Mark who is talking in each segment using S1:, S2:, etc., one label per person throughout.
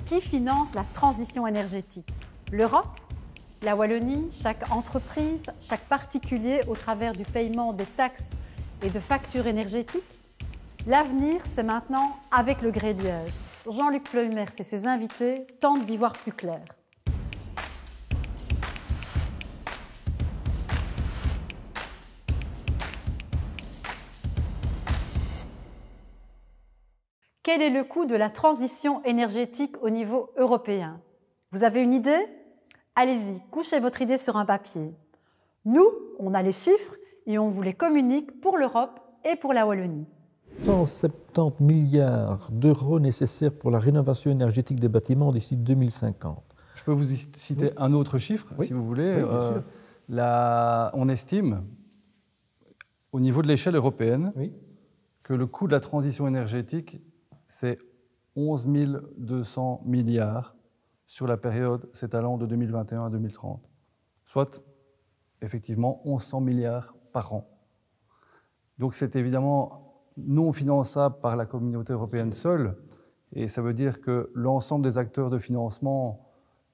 S1: Qui finance la transition énergétique? L'Europe? La Wallonie? Chaque entreprise? Chaque particulier au travers du paiement des taxes et de factures énergétiques? L'avenir, c'est maintenant avec le gré de Liège. Jean-Luc Pleumers et ses invités tentent d'y voir plus clair. Quel est le coût de la transition énergétique au niveau européen? Vous avez une idée? Allez-y, couchez votre idée sur un papier. Nous, on a les chiffres et on vous les communique pour l'Europe et pour la Wallonie.
S2: 170 milliards d'euros nécessaires pour la rénovation énergétique des bâtiments d'ici 2050.
S3: Je peux vous citer un autre chiffre, si vous voulez. On estime, au niveau de l'échelle européenne, que le coût de la transition énergétique, c'est 11 200 milliards sur la période s'étalant de 2021 à 2030, soit effectivement 1100 milliards par an. Donc c'est évidemment non finançable par la communauté européenne seule, et ça veut dire que l'ensemble des acteurs de financement,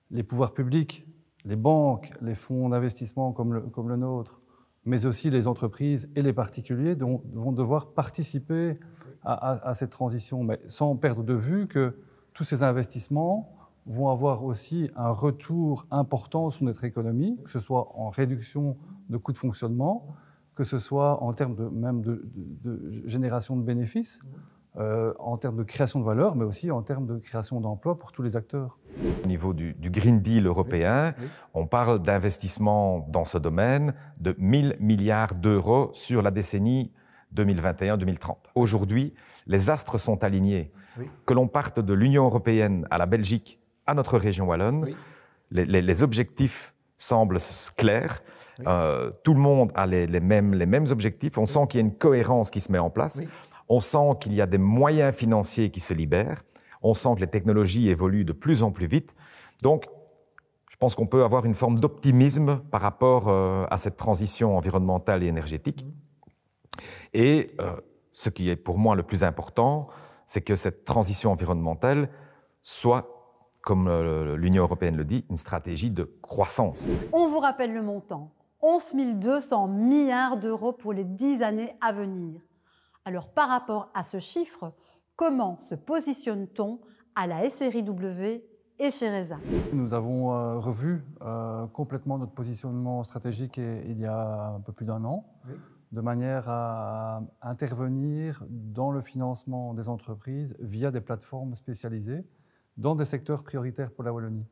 S3: les pouvoirs publics, les banques, les fonds d'investissement comme le nôtre, mais aussi les entreprises et les particuliers vont devoir participer à cette transition, mais sans perdre de vue que tous ces investissements vont avoir aussi un retour important sur notre économie, que ce soit en réduction de coûts de fonctionnement, que ce soit en termes de génération de bénéfices, en termes de création de valeur, mais aussi en termes de création d'emplois pour tous les acteurs.
S4: Au niveau du Green Deal européen, on parle d'investissements dans ce domaine de 1000 milliards d'euros sur la décennie 2021-2030. Aujourd'hui, les astres sont alignés. Que l'on parte de l'Union européenne à la Belgique, à notre région wallonne, les objectifs semblent clairs. Tout le monde a les mêmes objectifs. On sent qu'il y a une cohérence qui se met en place. On sent qu'il y a des moyens financiers qui se libèrent. On sent que les technologies évoluent de plus en plus vite. Donc, je pense qu'on peut avoir une forme d'optimisme par rapport à cette transition environnementale et énergétique. Et ce qui est pour moi le plus important, c'est que cette transition environnementale soit, comme l'Union européenne le dit, une stratégie de croissance.
S1: On vous rappelle le montant, 11 200 milliards d'euros pour les 10 années à venir. Alors par rapport à ce chiffre, comment se positionne-t-on à la SRIW et chez RESA?
S3: Nous avons revu complètement notre positionnement stratégique il y a un peu plus d'un an, de manière à intervenir dans le financement des entreprises via des plateformes spécialisées dans des secteurs prioritaires pour la Wallonie.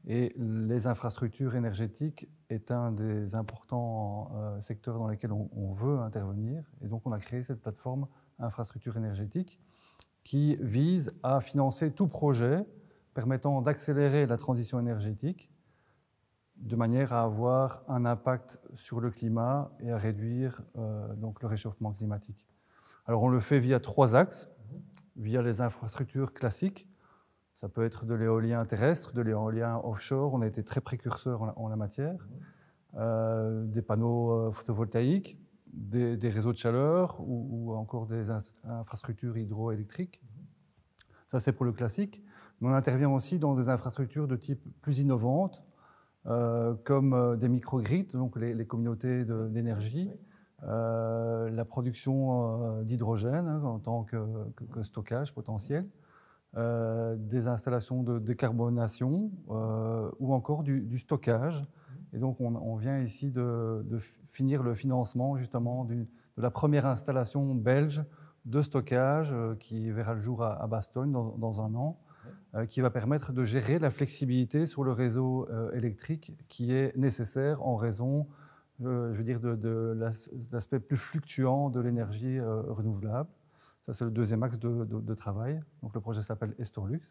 S3: Et les infrastructures énergétiques est un des importants secteurs dans lesquels on veut intervenir. Et donc on a créé cette plateforme infrastructure énergétique qui vise à financer tout projet permettant d'accélérer la transition énergétique de manière à avoir un impact sur le climat et à réduire donc le réchauffement climatique. Alors on le fait via 3 axes, via les infrastructures classiques. Ça peut être de l'éolien terrestre, de l'éolien offshore, on a été très précurseurs en la matière, des panneaux photovoltaïques, des réseaux de chaleur ou encore des infrastructures hydroélectriques. Ça c'est pour le classique. Mais on intervient aussi dans des infrastructures de type plus innovantes, comme des microgrids, donc les communautés d'énergie, la production d'hydrogène en tant que stockage potentiel, des installations de décarbonation ou encore du stockage. Et donc on vient ici de finir le financement justement de la première installation belge de stockage qui verra le jour à Bastogne dans un an, qui va permettre de gérer la flexibilité sur le réseau électrique qui est nécessaire en raison, je veux dire, de l'aspect plus fluctuant de l'énergie renouvelable. Ça, c'est le deuxième axe de travail. Donc, le projet s'appelle Estorlux.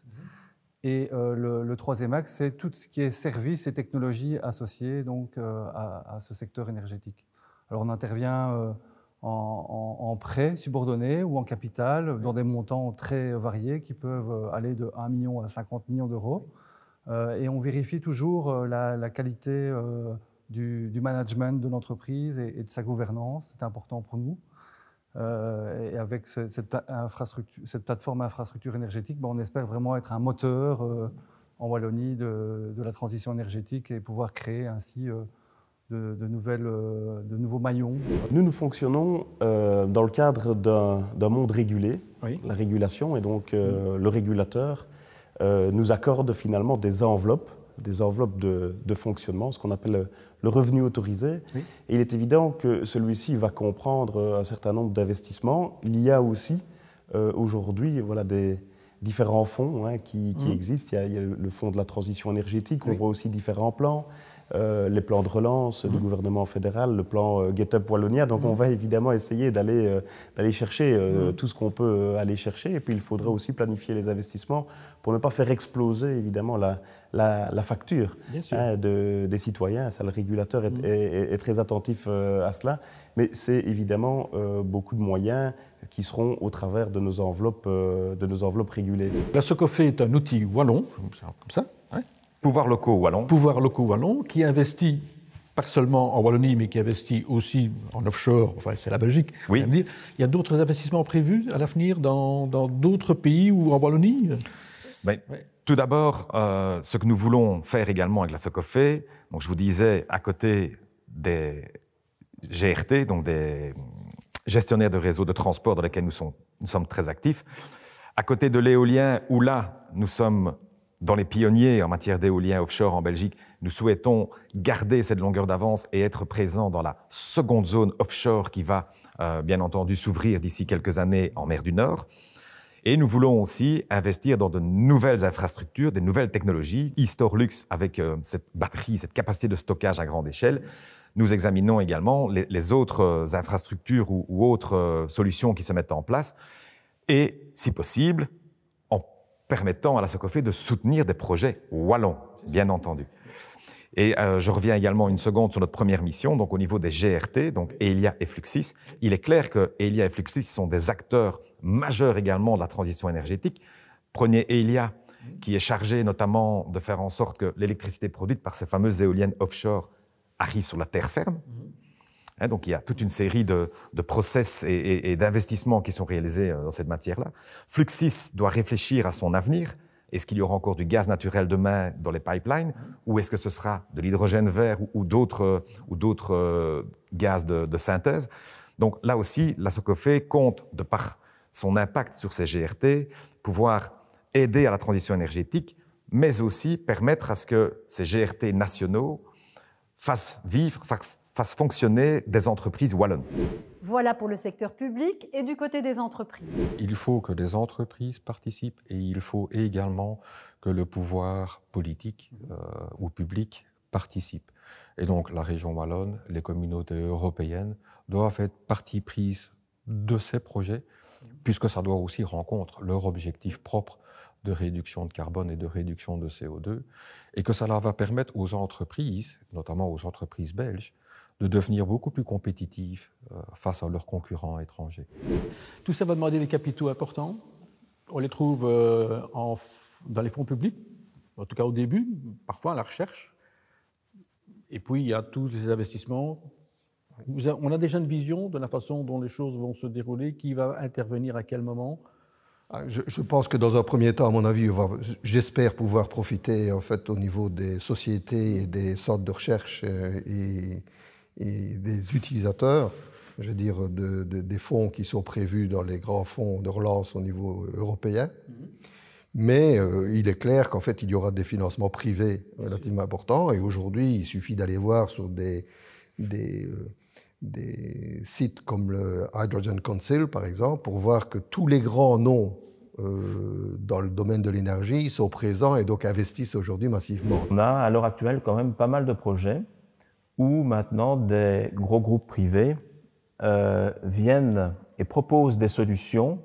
S3: Et le troisième axe, c'est tout ce qui est services et technologies associées donc, à ce secteur énergétique. Alors, on intervient en prêts subordonnés ou en capital dans des montants très variés qui peuvent aller de 1 million à 50 millions d'euros. Et on vérifie toujours la qualité du management de l'entreprise et de sa gouvernance. C'est important pour nous. Et avec cette plateforme infrastructure énergétique, on espère vraiment être un moteur en Wallonie de la transition énergétique et pouvoir créer ainsi de nouveaux maillons.
S5: Nous fonctionnons dans le cadre d'un monde régulé, oui. La régulation, et donc le régulateur nous accorde finalement des enveloppes de fonctionnement, ce qu'on appelle le revenu autorisé. Oui. Et il est évident que celui-ci va comprendre un certain nombre d'investissements. Il y a aussi aujourd'hui des différents fonds qui existent. Il y a le fonds de la transition énergétique, on voit aussi différents plans, les plans de relance du gouvernement fédéral, le plan Get Up Wallonia. Donc on va évidemment essayer d'aller chercher tout ce qu'on peut aller chercher. Et puis il faudrait aussi planifier les investissements pour ne pas faire exploser évidemment la facture des citoyens. Ça, le régulateur est très attentif à cela. Mais c'est évidemment beaucoup de moyens qui seront au travers de nos enveloppes régulées.
S2: La SOCOFE est un outil wallon, comme ça. Ouais.
S4: Pouvoirs locaux wallons.
S2: Pouvoirs locaux wallons, qui investit pas seulement en Wallonie, mais qui investit aussi en offshore, enfin c'est la Belgique.
S4: Oui.
S2: Il y a d'autres investissements prévus à l'avenir dans d'autres pays ou en Wallonie?
S4: Tout d'abord, ce que nous voulons faire également avec la SOCOFE, donc je vous disais, à côté des GRT, donc des gestionnaires de réseaux de transport dans lesquels nous sommes très actifs, à côté de l'éolien, où là, nous sommes dans les pionniers en matière d'éolien offshore en Belgique, nous souhaitons garder cette longueur d'avance et être présents dans la seconde zone offshore qui va, bien entendu, s'ouvrir d'ici quelques années en mer du Nord. Et nous voulons aussi investir dans de nouvelles infrastructures, des nouvelles technologies. Historlux, avec cette batterie, cette capacité de stockage à grande échelle. Nous examinons également les autres infrastructures ou autres solutions qui se mettent en place. Et, si possible, en permettant à la SOCOFE de soutenir des projets wallons, bien entendu. Et je reviens également une seconde sur notre première mission, donc au niveau des GRT, donc Elia et Fluxys. Il est clair que Elia et Fluxys sont des acteurs majeurs également de la transition énergétique. Prenez Elia, qui est chargé notamment de faire en sorte que l'électricité produite par ces fameuses éoliennes offshore arrive sur la terre ferme. Donc il y a toute une série de process et d'investissements qui sont réalisés dans cette matière-là. Fluxys doit réfléchir à son avenir. Est-ce qu'il y aura encore du gaz naturel demain dans les pipelines, ou est-ce que ce sera de l'hydrogène vert ou d'autres gaz de synthèse? Donc là aussi, la SOCOFE compte, de par son impact sur ces GRT, pouvoir aider à la transition énergétique, mais aussi permettre à ce que ces GRT nationaux fassent fonctionner des entreprises wallonnes.
S1: Voilà pour le secteur public et du côté des entreprises.
S6: Il faut que les entreprises participent et il faut également que le pouvoir politique ou public participe. Et donc la région wallonne, les communautés européennes doivent être partie prise de ces projets, puisque ça doit aussi rencontrer leur objectif propre de réduction de carbone et de réduction de CO2, et que cela va permettre aux entreprises, notamment aux entreprises belges, de devenir beaucoup plus compétitifs face à leurs concurrents étrangers.
S2: Tout ça va demander des capitaux importants. On les trouve dans les fonds publics, en tout cas au début, parfois à la recherche. Et puis il y a tous les investissements. On a déjà une vision de la façon dont les choses vont se dérouler, qui va intervenir à quel moment?
S7: Je pense que dans un premier temps, à mon avis, j'espère pouvoir profiter en fait au niveau des sociétés et des centres de recherche et des utilisateurs, je veux dire, des fonds qui sont prévus dans les grands fonds de relance au niveau européen. Mais il est clair qu'en fait, il y aura des financements privés relativement importants. Et aujourd'hui, il suffit d'aller voir sur des sites comme le Hydrogen Council, par exemple, pour voir que tous les grands noms dans le domaine de l'énergie sont présents et donc investissent aujourd'hui massivement.
S8: On a à l'heure actuelle quand même pas mal de projets où maintenant des gros groupes privés viennent et proposent des solutions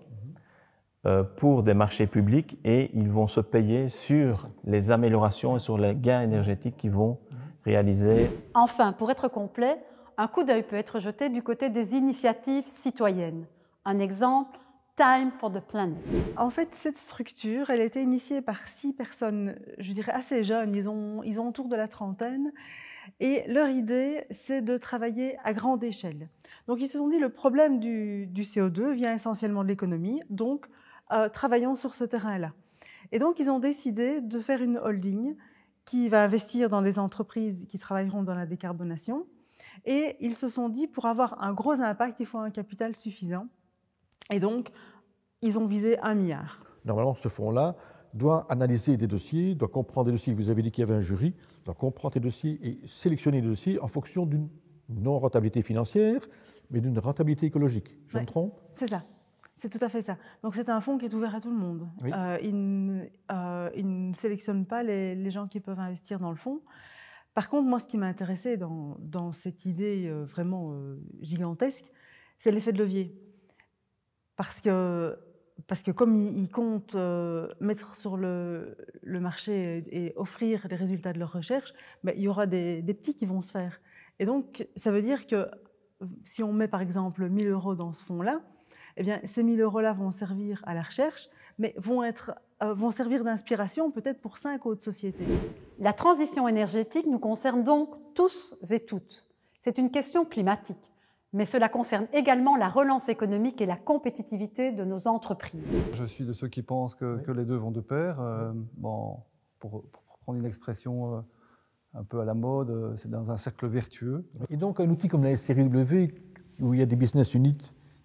S8: pour des marchés publics et ils vont se payer sur les améliorations et sur les gains énergétiques qu'ils vont réaliser.
S1: Enfin, pour être complet, un coup d'œil peut être jeté du côté des initiatives citoyennes. Un exemple, Time for the Planet.
S9: En fait, cette structure, elle a été initiée par 6 personnes, je dirais assez jeunes, ils ont autour de la trentaine, et leur idée, c'est de travailler à grande échelle. Donc ils se sont dit, le problème du CO2 vient essentiellement de l'économie, donc travaillons sur ce terrain-là. Et donc ils ont décidé de faire une holding qui va investir dans les entreprises qui travailleront dans la décarbonation, et ils se sont dit, pour avoir un gros impact, il faut un capital suffisant. Et donc, ils ont visé 1 milliard.
S2: Normalement, ce fonds-là doit analyser des dossiers, doit comprendre des dossiers. Vous avez dit qu'il y avait un jury, doit comprendre des dossiers et sélectionner des dossiers en fonction d'une non-rentabilité financière, mais d'une rentabilité écologique. Je me trompe?
S9: C'est ça. C'est tout à fait ça. Donc, c'est un fonds qui est ouvert à tout le monde. Oui. Il ne sélectionne pas les gens qui peuvent investir dans le fonds. Par contre, moi, ce qui m'a intéressé dans cette idée vraiment gigantesque, c'est l'effet de levier. Parce que comme ils comptent mettre sur le marché et offrir les résultats de leur recherche, ben, il y aura des petits qui vont se faire. Et donc, ça veut dire que si on met par exemple 1 000 € dans ce fonds-là, eh bien, ces 1 000 € vont servir à la recherche, mais vont servir d'inspiration peut-être pour 5 autres sociétés.
S1: La transition énergétique nous concerne donc tous et toutes. C'est une question climatique. Mais cela concerne également la relance économique et la compétitivité de nos entreprises.
S3: Je suis de ceux qui pensent que les deux vont de pair. Bon, pour prendre une expression un peu à la mode, c'est dans un cercle vertueux.
S2: Et donc un outil comme la SRIW, où il y a des business units,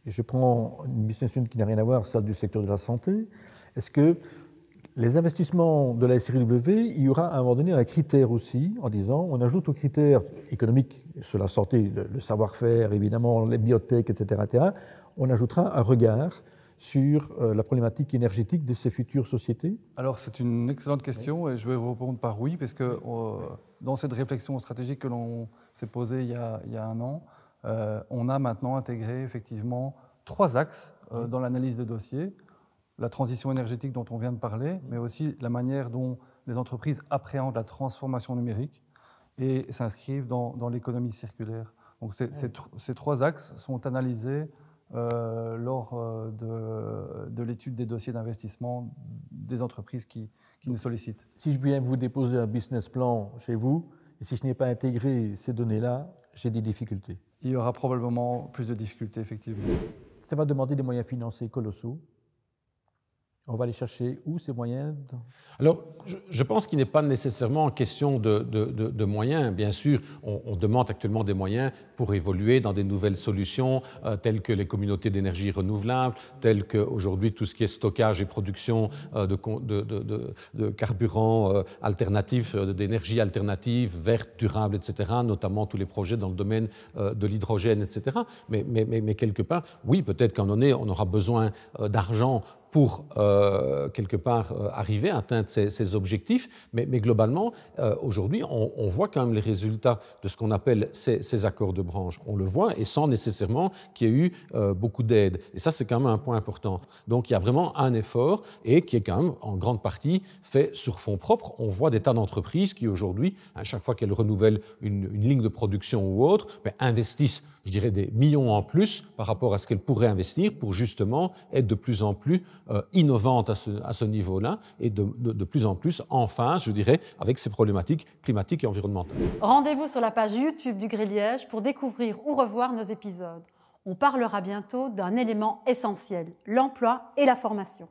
S2: et je prends une business unit qui n'a rien à voir, celle du secteur de la santé, est-ce que les investissements de la SRIW, il y aura à un moment donné un critère aussi, en disant on ajoute aux critères économiques sur la santé, le savoir-faire, évidemment, les biotech, etc., on ajoutera un regard sur la problématique énergétique de ces futures sociétés?
S3: Alors c'est une excellente question et je vais vous répondre par oui, parce que dans cette réflexion stratégique que l'on s'est posée il y a 1 an, on a maintenant intégré effectivement 3 axes dans l'analyse de dossiers. La transition énergétique dont on vient de parler, mais aussi la manière dont les entreprises appréhendent la transformation numérique et s'inscrivent dans l'économie circulaire. Donc ces 3 axes sont analysés lors de l'étude des dossiers d'investissement des entreprises qui nous sollicitent.
S2: Si je viens vous déposer un business plan chez vous, et si je n'ai pas intégré ces données-là, j'ai des difficultés.
S3: Il y aura probablement plus de difficultés, effectivement.
S2: Ça va demander des moyens financiers colossaux. On va aller chercher où ces moyens?
S10: Alors, je pense qu'il n'est pas nécessairement question de moyens. Bien sûr, on demande actuellement des moyens pour évoluer dans des nouvelles solutions telles que les communautés d'énergie renouvelable, telles qu'aujourd'hui tout ce qui est stockage et production de carburants alternatifs, d'énergie alternative, verte, durable, etc., notamment tous les projets dans le domaine de l'hydrogène, etc. Mais quelque part, oui, peut-être qu'à un moment donné, on aura besoin d'argent pour, quelque part, arriver à atteindre ces objectifs. Mais globalement, aujourd'hui, on voit quand même les résultats de ce qu'on appelle ces accords de branche. On le voit, et sans nécessairement qu'il y ait eu beaucoup d'aide. Et ça, c'est quand même un point important. Donc, il y a vraiment un effort, et qui est quand même, en grande partie, fait sur fonds propres. On voit des tas d'entreprises qui, aujourd'hui, à chaque fois qu'elles renouvellent une ligne de production ou autre, investissent, je dirais, des millions en plus par rapport à ce qu'elles pourraient investir pour, justement, être de plus en plus innovantes à ce niveau-là et de plus en plus en phase, je dirais, avec ces problématiques climatiques et environnementales.
S1: Rendez-vous sur la page YouTube du Grille-Liège pour découvrir ou revoir nos épisodes. On parlera bientôt d'un élément essentiel, l'emploi et la formation.